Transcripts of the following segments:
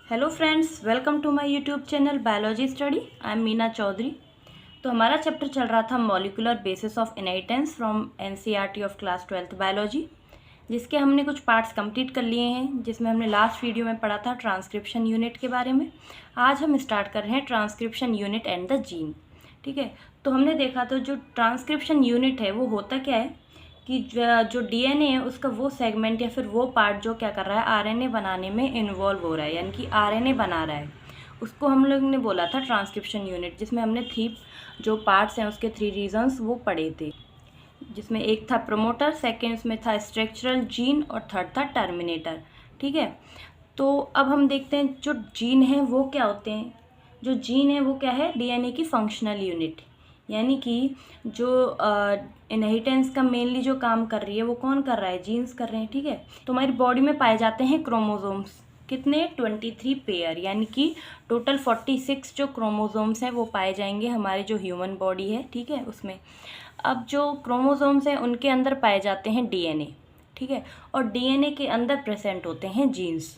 Hello friends, welcome to my YouTube channel biology study. I am Meena Chaudhary. तो हमारा chapter चल रहा था molecular basis of inheritance from NCERT of class 12th biology, जिसके हमने कुछ पार्ट्स कंप्लीट कर लिए हैं, जिसमें हमने लास्ट वीडियो में पढ़ा था ट्रांसक्रिप्शन यूनिट के बारे में। आज हम स्टार्ट कर रहे हैं transcription unit and the gene. ठीक है, तो हमने देखा तो जो ट्रांसक्रिप्शन यूनिट है वो होता क्या है कि जो डीएनए है उसका वो सेगमेंट या फिर वो पार्ट जो क्या कर रहा है आरएनए बनाने में इन्वॉल्व हो रहा है, यानी कि आरएनए बना रहा है, उसको हम लोग ने बोला था ट्रांसक्रिप्शन यूनिट, जिसमें हमने थ्री जो पार्ट्स हैं उसके थ्री रीजन्स वो पढ़े थे, जिसमें एक था प्रोमोटर, सेकेंड उसमें था स्ट्रक्चरल जीन और थर्ड था टर्मिनेटर। ठीक है, तो अब हम देखते हैं जो जीन है वो क्या होते हैं। जो जीन है वो क्या है, डीएनए की फंक्शनल यूनिट, यानी कि जो इनहेरिटेंस का मेनली जो काम कर रही है वो कौन कर रहा है, जीन्स कर रहे हैं। ठीक है, तो हमारी बॉडी में पाए जाते हैं क्रोमोसोम्स, कितने 23 पेयर, यानी कि टोटल 46 जो क्रोमोसोम्स हैं वो पाए जाएंगे हमारे जो ह्यूमन बॉडी है। ठीक है, उसमें अब जो क्रोमोसोम्स हैं उनके अंदर पाए जाते हैं डीएनए। ठीक है, और डीएनए के अंदर प्रेजेंट होते हैं जीन्स,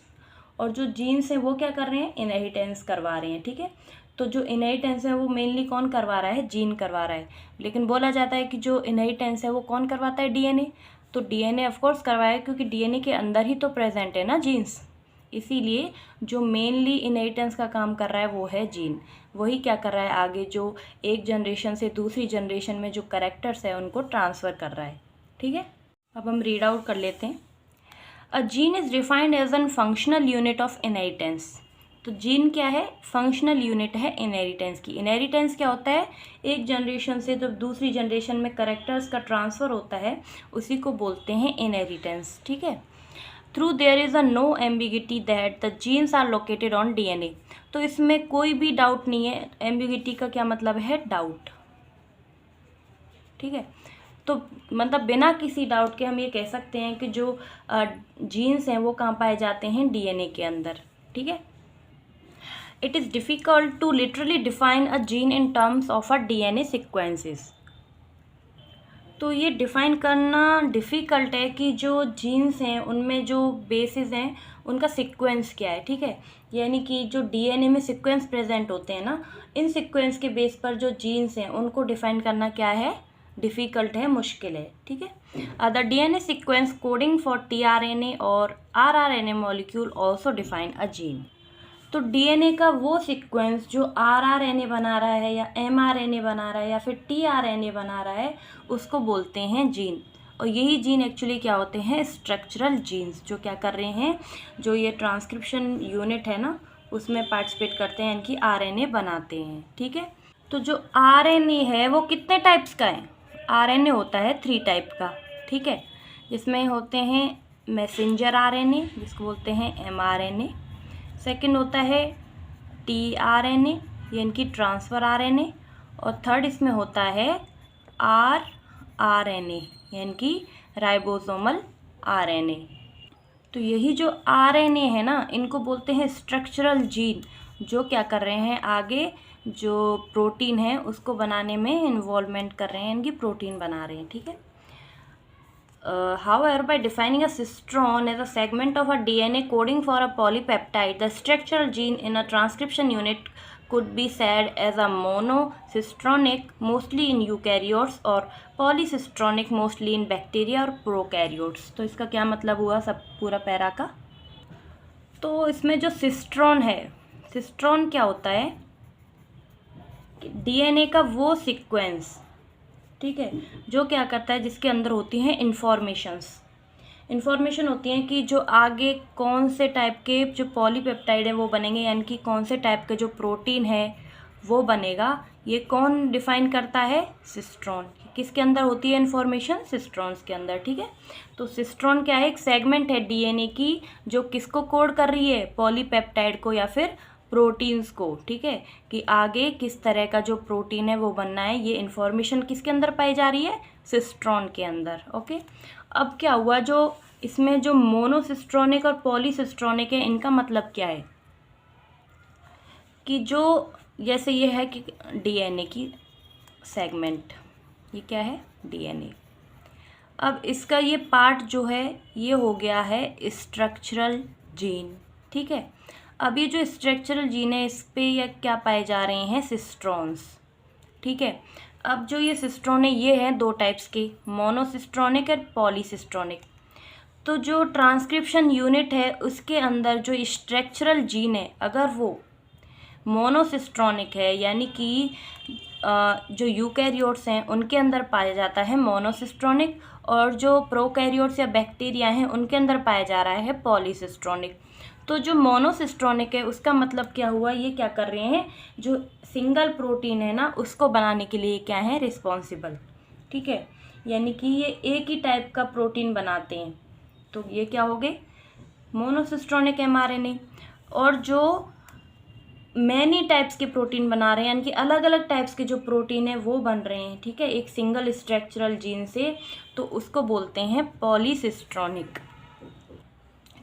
और जो जीन्स हैं वो क्या कर रहे हैं, इनहेरिटेंस करवा रहे हैं। ठीक है, तो जो इनहेरिटेंस है वो मेनली कौन करवा रहा है, जीन करवा रहा है, लेकिन बोला जाता है कि जो इनहेरिटेंस है वो कौन करवाता है, डीएनए। तो डीएनए ऑफ कोर्स करवाया, क्योंकि डीएनए के अंदर ही तो प्रेजेंट है ना जीन्स, इसीलिए जो मेनली इनहेरिटेंस का काम कर रहा है वो है जीन। वही क्या कर रहा है, आगे जो एक जनरेशन से दूसरी जनरेशन में जो कैरेक्टर्स है उनको ट्रांसफ़र कर रहा है। ठीक है, अब हम रीड आउट कर लेते हैं। A gene is defined as an functional unit of inheritance. तो जीन क्या है, फंक्शनल यूनिट है इनहेरिटेंस की। इनहेरिटेंस क्या होता है, एक जनरेशन से जब दूसरी जनरेशन में कैरेक्टर्स का ट्रांसफ़र होता है उसी को बोलते हैं इनहेरिटेंस। ठीक है, through there is a no ambiguity that the genes are located on DNA. तो इसमें कोई भी डाउट नहीं है। एम्बिगिटी का क्या मतलब है, डाउट। ठीक है, तो मतलब बिना किसी डाउट के हम ये कह सकते हैं कि जो जीन्स हैं वो कहाँ पाए जाते हैं, डीएनए के अंदर। ठीक है, it is difficult to literally define a gene in terms of a DNA sequences. तो ये डिफ़ाइन करना डिफ़िकल्ट है कि जो जीन्स हैं उनमें जो बेसिस हैं उनका सीक्वेंस क्या है। ठीक है, यानी कि जो डीएनए में सीक्वेंस प्रेजेंट होते हैं ना, इन सीक्वेंस के बेस पर जो जीन्स हैं उनको डिफ़ाइन करना क्या है, डिफ़िकल्ट है, मुश्किल है। ठीक है, the DNA sequence coding for tRNA और rRNA molecule also define a gene. तो डीएनए का वो सीक्वेंस जो आरआरएनए बना रहा है या एमआरएनए बना रहा है या फिर टीआरएनए बना रहा है उसको बोलते हैं जीन। और यही जीन एक्चुअली क्या होते हैं, स्ट्रक्चरल जीन्स, जो क्या कर रहे हैं, जो ये ट्रांसक्रिप्शन यूनिट है ना उसमें पार्टिसिपेट करते हैं, इनकी आरएनए बनाते हैं। ठीक है, तो जो आरएनए है वो कितने टाइप्स का है, आरएनए होता है 3 टाइप का। ठीक है, जिसमें होते हैं मैसेंजर आरएनए जिसको बोलते हैं एमआरएनए, सेकेंड होता है टीआरएनए यानी कि ट्रांसफ़र आरएनए, और थर्ड इसमें होता है आरआरएनए यानी कि राइबोसोमल आरएनए। तो यही जो आरएनए है ना इनको बोलते हैं स्ट्रक्चरल जीन, जो क्या कर रहे हैं, आगे जो प्रोटीन है उसको बनाने में इन्वॉल्वमेंट कर रहे हैं, इनकी प्रोटीन बना रहे हैं। ठीक है, however, by defining a cistron as a segment of a DNA coding for a polypeptide, the structural gene in a transcription unit could be said as a monocistronic, mostly in eukaryotes, or polycistronic, mostly in bacteria और prokaryotes। तो इसका क्या मतलब हुआ सब पूरा para का। तो इसमें जो सिस्ट्रॉन है, सिस्ट्रॉन क्या होता है, डीएनए का वो सीक्वेंस, ठीक है, जो क्या करता है, जिसके अंदर होती हैं इन्फॉर्मेशन होती हैं कि जो आगे कौन से टाइप के जो पॉलीपेप्टाइड है वो बनेंगे, यानी कि कौन से टाइप का जो प्रोटीन है वो बनेगा। ये कौन डिफाइन करता है, सिस्ट्रॉन। किसके अंदर होती है इन्फॉर्मेशन, सिस्ट्रॉन्स के अंदर। ठीक है, तो सिस्ट्रॉन क्या है, एक सेगमेंट है डीएनए की जो किसको कोड कर रही है, पॉलीपेप्टाइड को या फिर प्रोटीन्स को। ठीक है, कि आगे किस तरह का जो प्रोटीन है वो बनना है, ये इन्फॉर्मेशन किसके अंदर पाई जा रही है, सिस्ट्रॉन के अंदर। ओके, अब क्या हुआ, जो इसमें जो मोनोसिस्ट्रॉनिक और पॉलीसिस्ट्रॉनिक है इनका मतलब क्या है, कि जो जैसे ये है कि डीएनए की सेगमेंट, ये क्या है, डीएनए। अब इसका ये पार्ट जो है ये हो गया है स्ट्रक्चरल जीन। ठीक है, अब ये जो स्ट्रक्चरल जीन है इस पे ये क्या पाए जा रहे हैं, सिस्ट्रॉन्स। ठीक है, अब जो ये सिस्ट्रॉन है ये है दो टाइप्स के, मोनोसिस्ट्रॉनिक और पॉलीसिस्ट्रॉनिक। तो जो ट्रांसक्रिप्शन यूनिट है उसके अंदर जो स्ट्रक्चरल जीन है अगर वो मोनोसिस्ट्रॉनिक है, यानी कि जो यूकैरियोट्स हैं उनके अंदर पाया जाता है मोनोसिस्ट्रॉनिक, और जो प्रोकैरियोट्स या बैक्टीरिया हैं उनके अंदर पाया जा रहा है पॉलीसिस्ट्रॉनिक। तो जो मोनोसिस्ट्रॉनिक है उसका मतलब क्या हुआ, ये क्या कर रहे हैं, जो सिंगल प्रोटीन है ना उसको बनाने के लिए क्या है, रिस्पॉन्सिबल। ठीक है, यानी कि ये एक ही टाइप का प्रोटीन बनाते हैं, तो ये क्या हो गए, मोनोसिस्ट्रॉनिक mRNA। और जो मैनी टाइप्स के प्रोटीन बना रहे हैं, यानी कि अलग अलग टाइप्स के जो प्रोटीन है वो बन रहे हैं, ठीक है, एक सिंगल स्ट्रक्चरल जीन से, तो उसको बोलते हैं पॉलीसिस्ट्रॉनिक।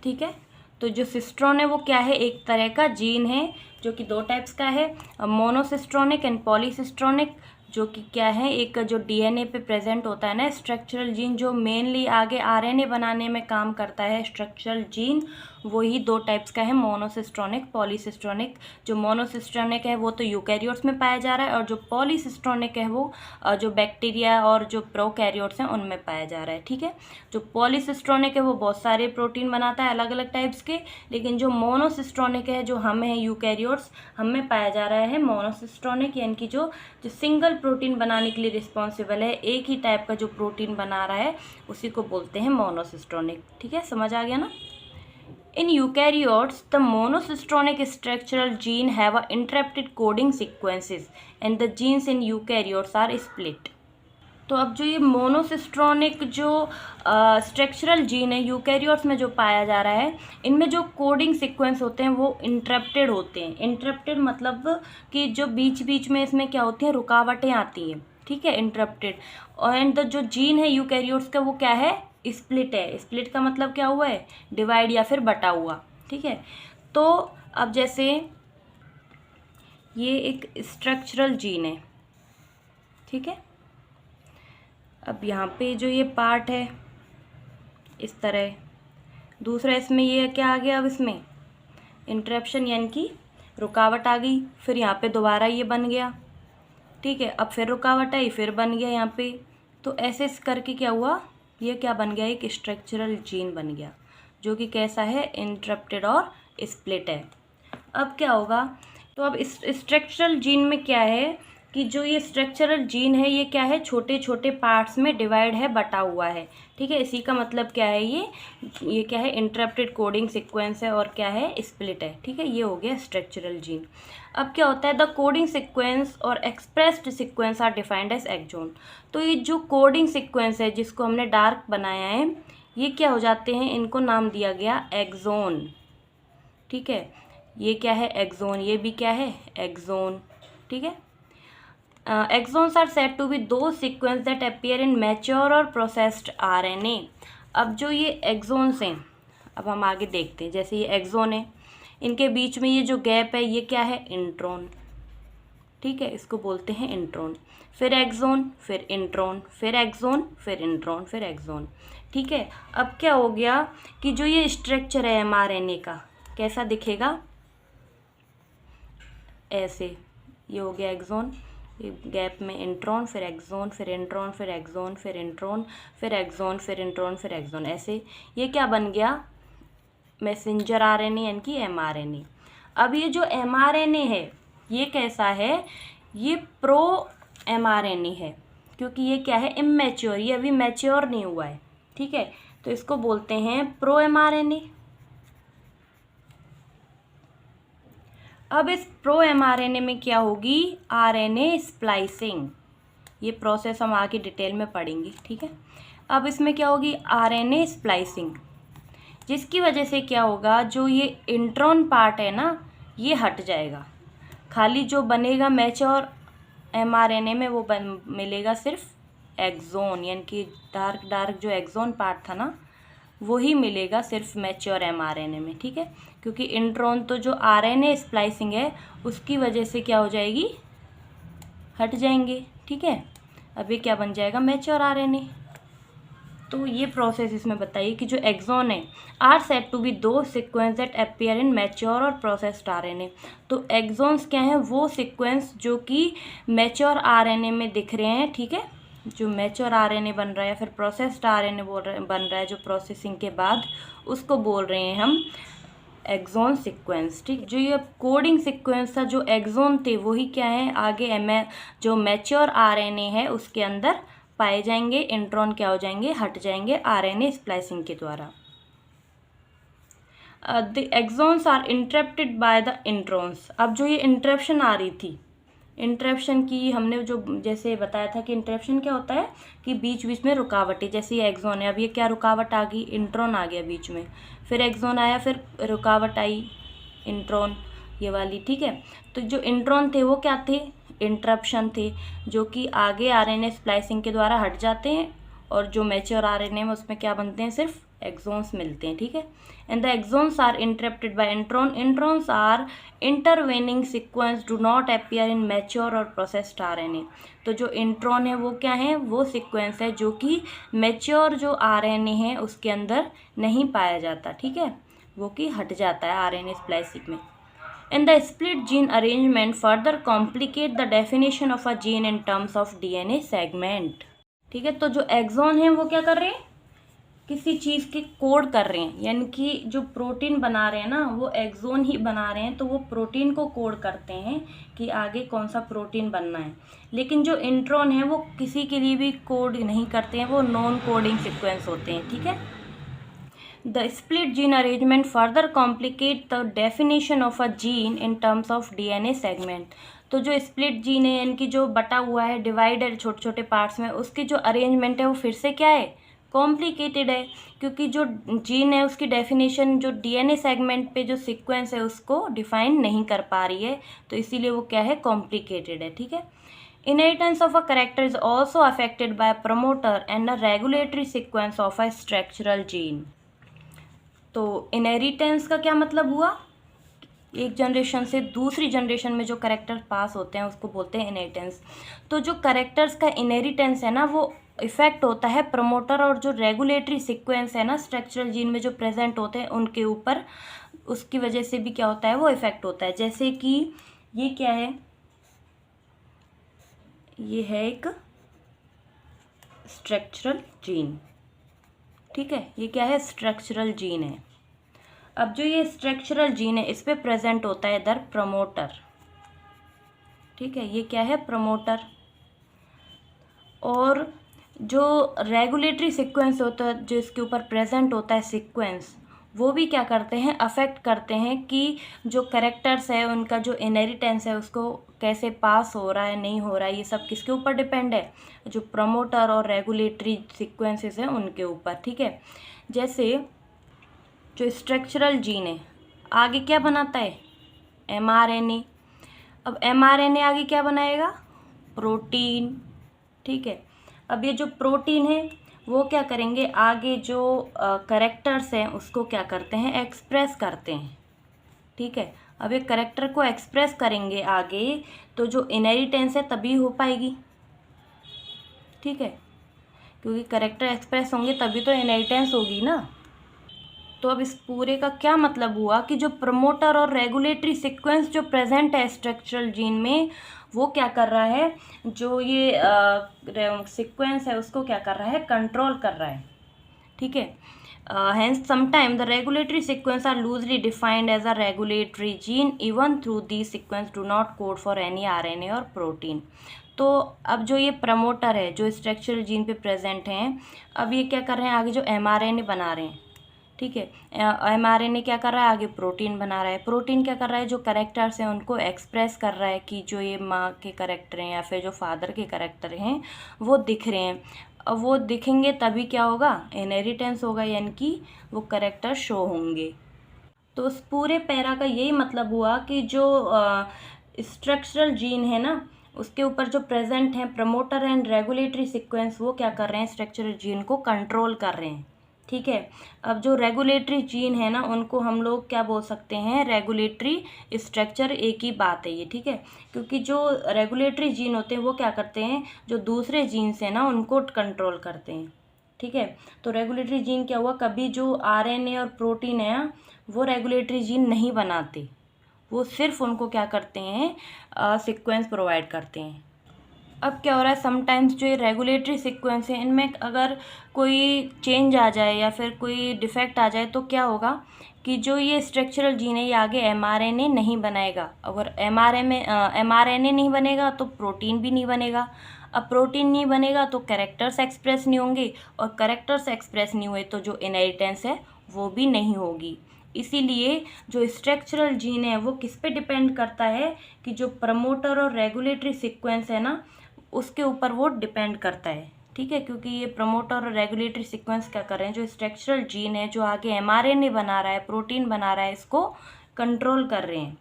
ठीक है, तो जो सिस्ट्रॉन है वो क्या है, एक तरह का जीन है जो कि दो टाइप्स का है, मोनोसिस्ट्रॉनिक एंड पॉलीसिस्ट्रॉनिक, जो कि क्या है, एक जो डीएनए पे प्रेजेंट होता है ना स्ट्रक्चरल जीन, जो मेनली आगे आरएनए बनाने में काम करता है स्ट्रक्चरल जीन, वही दो टाइप्स का है, मोनोसिस्ट्रॉनिक पॉलीसिस्ट्रॉनिक। जो मोनोसिस्ट्रॉनिक है वो तो यूकैरियोट्स में पाया जा रहा है, और जो पॉलीसिस्ट्रॉनिक है वो जो बैक्टीरिया और जो प्रोकैरियोट्स हैं उनमें पाया जा रहा है। ठीक है, जो पॉलीसिस्ट्रॉनिक है वो बहुत सारे प्रोटीन बनाता है अलग अलग टाइप्स के, लेकिन जो मोनोसिस्ट्रॉनिक है जो हमें है यूकैरियोट्स, हमें पाया जा रहा है मोनोसिस्ट्रॉनिक, यानी कि जो सिंगल प्रोटीन बनाने के लिए रिस्पॉन्सिबल है, एक ही टाइप का जो प्रोटीन बना रहा है उसी को बोलते हैं मोनोसिस्ट्रॉनिक। ठीक है, समझ आ गया ना। In eukaryotes, the monocystronic structural gene have a interrupted coding sequences and the genes in eukaryotes are split. तो अब जो ये मोनोसिस्ट्रॉनिक जो स्ट्रक्चरल जीन है यूकैरियोट्स में जो पाया जा रहा है, इनमें जो कोडिंग सीक्वेंस होते हैं वो इंटरप्टेड होते हैं। इंटरप्टेड मतलब कि जो बीच बीच में इसमें क्या होती हैं, रुकावटें आती हैं। ठीक है, इंटरप्टेड। एंड जो जीन है यूकैरियोट्स का वो क्या है, स्प्लिट है। स्प्लिट का मतलब क्या हुआ है, डिवाइड या फिर बटा हुआ। ठीक है, तो अब जैसे ये एक स्ट्रक्चरल जीन है, ठीक है, अब यहाँ पे जो ये पार्ट है इस तरह, दूसरा इसमें ये क्या आ गया, अब इसमें इंटरप्शन यानी कि रुकावट आ गई, फिर यहाँ पे दोबारा ये बन गया। ठीक है, अब फिर रुकावट आई, फिर बन गया यहाँ पे, तो ऐसे करके क्या हुआ, ये क्या बन गया, एक स्ट्रक्चरल जीन बन गया जो कि कैसा है, इंटरप्टेड और स्प्लिट है। अब क्या होगा, तो अब इस स्ट्रक्चरल जीन में क्या है कि जो ये स्ट्रक्चरल जीन है ये क्या है, छोटे छोटे पार्ट्स में डिवाइड है, बटा हुआ है। ठीक है, इसी का मतलब क्या है, ये क्या है, इंटरप्टेड कोडिंग सीक्वेंस है, और क्या है, स्प्लिट है। ठीक है, ये हो गया स्ट्रक्चरल जीन। अब क्या होता है, the coding sequence or expressed sequence are defined as exon. तो ये जो कोडिंग सीक्वेंस है जिसको हमने डार्क बनाया है, ये क्या हो जाते हैं, इनको नाम दिया गया एक्सोन। ठीक है, ये क्या है, एक्सोन, ये भी क्या है, एक्सोन। ठीक है, exons are said to be those sequence that appear in mature or processed RNA। अब जो ये एक्सोन्स हैं, अब हम आगे देखते हैं, जैसे ये एक्सोन है, इनके बीच में ये जो गैप है ये क्या है, इंट्रॉन। ठीक है, इसको बोलते हैं इंट्रॉन। फिर एक्सोन, फिर इंट्रॉन, फिर एक्सोन, फिर इंट्रॉन, फिर एक्सोन। ठीक है, अब क्या हो गया कि जो ये स्ट्रक्चर है mRNA का कैसा दिखेगा, ऐसे, ये हो गया एक्सोन, गैप में इंट्रॉन, फिर एक्सोन, फिर इंट्रॉन, फिर एक्सोन, फिर इंट्रॉन, फिर एक्सोन, फिर इंट्रॉन, फिर एक्सोन, ऐसे ये क्या बन गया, मैसेंजर आरएनए यानी कि mRNA। अब ये जो mRNA है ये कैसा है, ये प्रो mRNA है, क्योंकि ये क्या है, इमैच्योर, ये अभी मैच्योर नहीं हुआ है। ठीक है, तो इसको बोलते हैं प्रो mRNA। अब इस प्रो mRNA में क्या होगी, RNA स्प्लाइसिंग। ये प्रोसेस हम आगे डिटेल में पढ़ेंगे। ठीक है, अब इसमें क्या होगी, RNA स्प्लाइसिंग, जिसकी वजह से क्या होगा, जो ये इंट्रॉन पार्ट है ना ये हट जाएगा, खाली जो बनेगा मैच्योर mRNA में वो मिलेगा सिर्फ एक्सोन, यानी कि डार्क जो एक्सोन पार्ट था ना वही मिलेगा सिर्फ मैच्योर mRNA में। ठीक है, क्योंकि इंट्रॉन तो जो RNA स्प्लाइसिंग है उसकी वजह से क्या हो जाएगी, हट जाएंगे। ठीक है, अब ये क्या बन जाएगा, मैच्योर RNA। तो ये प्रोसेस इसमें बताइए कि जो एक्सॉन है आर सेट टू बी दो sequence that appear in mature or processed RNA. तो एक्सॉन्स क्या हैं, वो सीक्वेंस जो कि मैच्योर आरएनए में दिख रहे हैं, ठीक है, जो मैच्योर आरएनए बन रहा है या फिर प्रोसेस्ड आरएनए बन रहा है जो प्रोसेसिंग के बाद, उसको बोल रहे हैं हम एक्सॉन सीक्वेंस। ठीक, जो ये कोडिंग सीक्वेंस था जो एक्सॉन थे वही क्या है, आगे जो मैच्योर आरएनए है उसके अंदर पाए जाएंगे, इंट्रॉन क्या हो जाएंगे, हट जाएंगे आरएनए स्प्लाइसिंग के द्वारा। The exons are interrupted by the introns. अब जो ये इंटरप्शन आ रही थी, इंटरप्शन की हमने जो जैसे बताया था कि इंटरप्शन क्या होता है कि बीच बीच में रुकावटें, जैसे ये एक्सॉन है, अब ये क्या रुकावट आ गई, इंट्रॉन आ गया बीच में, फिर एक्सॉन आया, फिर रुकावट आई इंट्रॉन ये वाली, ठीक है। तो जो इंट्रॉन थे वो क्या थे, इंटरप्शन थे, जो कि आगे आरएनए स्प्लाइसिंग के द्वारा हट जाते हैं, और जो मैच्योर आरएनए में उसमें क्या बनते हैं, सिर्फ एक्सॉन्स मिलते हैं, ठीक है। And the exons are interrupted by intron. Introns are intervening sequence do not appear in mature or processed RNA. तो जो इंट्रॉन है वो क्या है, वो सीक्वेंस है जो कि मैच्योर जो आरएनए है उसके अंदर नहीं पाया जाता, ठीक है, वो कि हट जाता है आरएनए स्प्लाइसिंग में। And the split gene arrangement further complicate the definition of a gene in terms of DNA segment। ठीक है, तो जो एक्सॉन है वो क्या कर रहे हैं, किसी चीज़ के कोड कर रहे हैं, यानी कि जो प्रोटीन बना रहे हैं ना वो एक्सॉन ही बना रहे हैं, तो वो प्रोटीन को कोड करते हैं कि आगे कौन सा प्रोटीन बनना है। लेकिन जो इंट्रॉन है वो किसी के लिए भी कोड नहीं करते हैं, वो नॉन कोडिंग सीक्वेंस होते हैं, ठीक है। The split gene arrangement further complicate the definition of a gene in terms of DNA segment। तो जो स्प्लिट जीन है यानी कि जो बटा हुआ है, डिवाइडेड छोटे छोटे पार्ट्स में, उसकी जो अरेंजमेंट है वो फिर से क्या है, कॉम्प्लिकेटेड है, क्योंकि जो जीन है उसकी डेफिनेशन जो डीएनए सेगमेंट पे जो सीक्वेंस है उसको डिफाइन नहीं कर पा रही है, तो इसीलिए वो क्या है, कॉम्प्लिकेटेड है, ठीक है। Inheritance of a character is also affected by a promoter and a regulatory sequence of a structural gene। तो इनहेरिटेंस का क्या मतलब हुआ, एक जनरेशन से दूसरी जनरेशन में जो कैरेक्टर पास होते हैं उसको बोलते हैं इनहेरिटेंस। तो जो कैरेक्टर्स का इनहेरिटेंस है ना वो इफेक्ट होता है प्रमोटर और जो रेगुलेटरी सीक्वेंस है ना स्ट्रक्चरल जीन में जो प्रेजेंट होते हैं उनके ऊपर, उसकी वजह से भी क्या होता है, वो इफेक्ट होता है। जैसे कि ये क्या है, ये है एक स्ट्रक्चरल जीन, ठीक है, ये क्या है, स्ट्रक्चरल जीन है। अब जो ये स्ट्रक्चरल जीन है इस पे प्रेजेंट होता है इधर प्रमोटर, ठीक है, ये क्या है, प्रमोटर। और जो रेगुलेटरी सीक्वेंस होता है जो इसके ऊपर प्रेजेंट होता है सीक्वेंस, वो भी क्या करते हैं, अफेक्ट करते हैं कि जो कैरेक्टर्स है उनका जो इनहेरिटेंस है उसको कैसे पास हो रहा है, नहीं हो रहा है, ये सब किसके ऊपर डिपेंड है, जो प्रमोटर और रेगुलेटरी सीक्वेंसेस हैं उनके ऊपर, ठीक है। जैसे जो स्ट्रक्चरल जीन है आगे क्या बनाता है, एमआरएनए। अब एमआरएनए आगे क्या बनाएगा, प्रोटीन, ठीक है। अब ये जो प्रोटीन है वो क्या करेंगे, आगे जो कैरेक्टर्स हैं उसको क्या करते हैं, एक्सप्रेस करते हैं, ठीक है। अब ये कैरेक्टर को एक्सप्रेस करेंगे आगे, तो जो इनहेरिटेंस है तभी हो पाएगी, ठीक है, क्योंकि कैरेक्टर एक्सप्रेस होंगे तभी तो इनहेरिटेंस होगी ना। तो अब इस पूरे का क्या मतलब हुआ कि जो प्रमोटर और रेगुलेटरी सीक्वेंस जो प्रेजेंट है स्ट्रक्चरल जीन में, वो क्या कर रहा है, जो ये सीक्वेंस है उसको क्या कर रहा है, कंट्रोल कर रहा है, ठीक है। Hence sometime the regulatory sequence are loosely defined as a regulatory gene even through the sequence do not code for any RNA or protein. तो अब जो ये प्रमोटर है जो स्ट्रक्चरल जीन पे प्रेजेंट हैं, अब ये क्या कर रहे हैं, आगे जो एमआरएनए बना रहे हैं, ठीक है, एमआरएनए क्या कर रहा है, आगे प्रोटीन बना रहा है। प्रोटीन क्या कर रहा है, जो कैरेक्टर्स हैं उनको एक्सप्रेस कर रहा है कि जो ये माँ के कैरेक्टर हैं या फिर जो फादर के कैरेक्टर हैं वो दिख रहे हैं। अब वो दिखेंगे तभी क्या होगा, इनहेरिटेंस होगा, यानी कि वो कैरेक्टर शो होंगे। तो उस पूरे पैरा का यही मतलब हुआ कि जो स्ट्रक्चरल जीन है ना उसके ऊपर जो प्रेजेंट हैं प्रमोटर एंड रेगुलेटरी सीक्वेंस, वो क्या कर रहे हैं, स्ट्रक्चरल जीन को कंट्रोल कर रहे हैं, ठीक है। अब जो रेगुलेटरी जीन है ना उनको हम लोग क्या बोल सकते हैं, रेगुलेटरी स्ट्रक्चर, एक ही बात है ये, ठीक है। क्योंकि जो रेगुलेटरी जीन होते हैं वो क्या करते हैं, जो दूसरे जीन्स हैं ना उनको कंट्रोल करते हैं, ठीक है। तो रेगुलेटरी जीन क्या हुआ, कभी जो आरएनए और प्रोटीन है वो रेगुलेटरी जीन नहीं बनाते, वो सिर्फ उनको क्या करते हैं, सीक्वेंस प्रोवाइड करते हैं। अब क्या हो रहा है, समटाइम्स जो ये रेगुलेटरी सीक्वेंस है इनमें अगर कोई चेंज आ जाए या फिर कोई डिफेक्ट आ जाए तो क्या होगा कि जो ये स्ट्रक्चरल जीन है ये आगे एमआरएनए नहीं बनाएगा। अगर एमआरएनए नहीं बनेगा तो प्रोटीन भी नहीं बनेगा। अब प्रोटीन नहीं बनेगा तो कैरेक्टर्स एक्सप्रेस नहीं होंगे, और कैरेक्टर्स एक्सप्रेस नहीं हुए तो जो इनहेरिटेंस है वो भी नहीं होगी। इसीलिए जो स्ट्रक्चरल जीन है वो किस पे डिपेंड करता है कि जो प्रमोटर और रेगुलेटरी सीक्वेंस है ना उसके ऊपर वो डिपेंड करता है। ठीक है, क्योंकि ये प्रमोटर और रेगुलेटरी सीक्वेंस क्या कर रहे हैं, जो स्ट्रक्चरल जीन है जो आगे एमआरएनए बना रहा है, प्रोटीन बना रहा है, इसको कंट्रोल कर रहे हैं।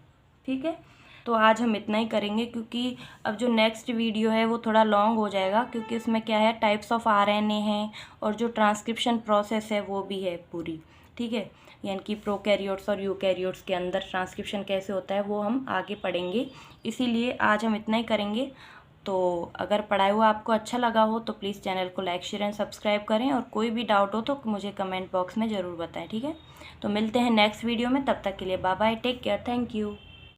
ठीक है, तो आज हम इतना ही करेंगे क्योंकि अब जो नेक्स्ट वीडियो है वो थोड़ा लॉन्ग हो जाएगा, क्योंकि उसमें क्या है टाइप्स ऑफ आरएनए हैं और जो ट्रांसक्रिप्शन प्रोसेस है वो भी है पूरी। ठीक है, यानी कि प्रोकैरियोट्स और यूकैरियोट्स के अंदर ट्रांसक्रिप्शन कैसे होता है वो हम आगे पढ़ेंगे। इसीलिए आज हम इतना ही करेंगे। तो अगर पढ़ाई हुआ आपको अच्छा लगा हो तो प्लीज़ चैनल को लाइक शेयर एंड सब्सक्राइब करें, और कोई भी डाउट हो तो मुझे कमेंट बॉक्स में ज़रूर बताएं। ठीक है, तो मिलते हैं नेक्स्ट वीडियो में, तब तक के लिए bye bye, take care, thank you.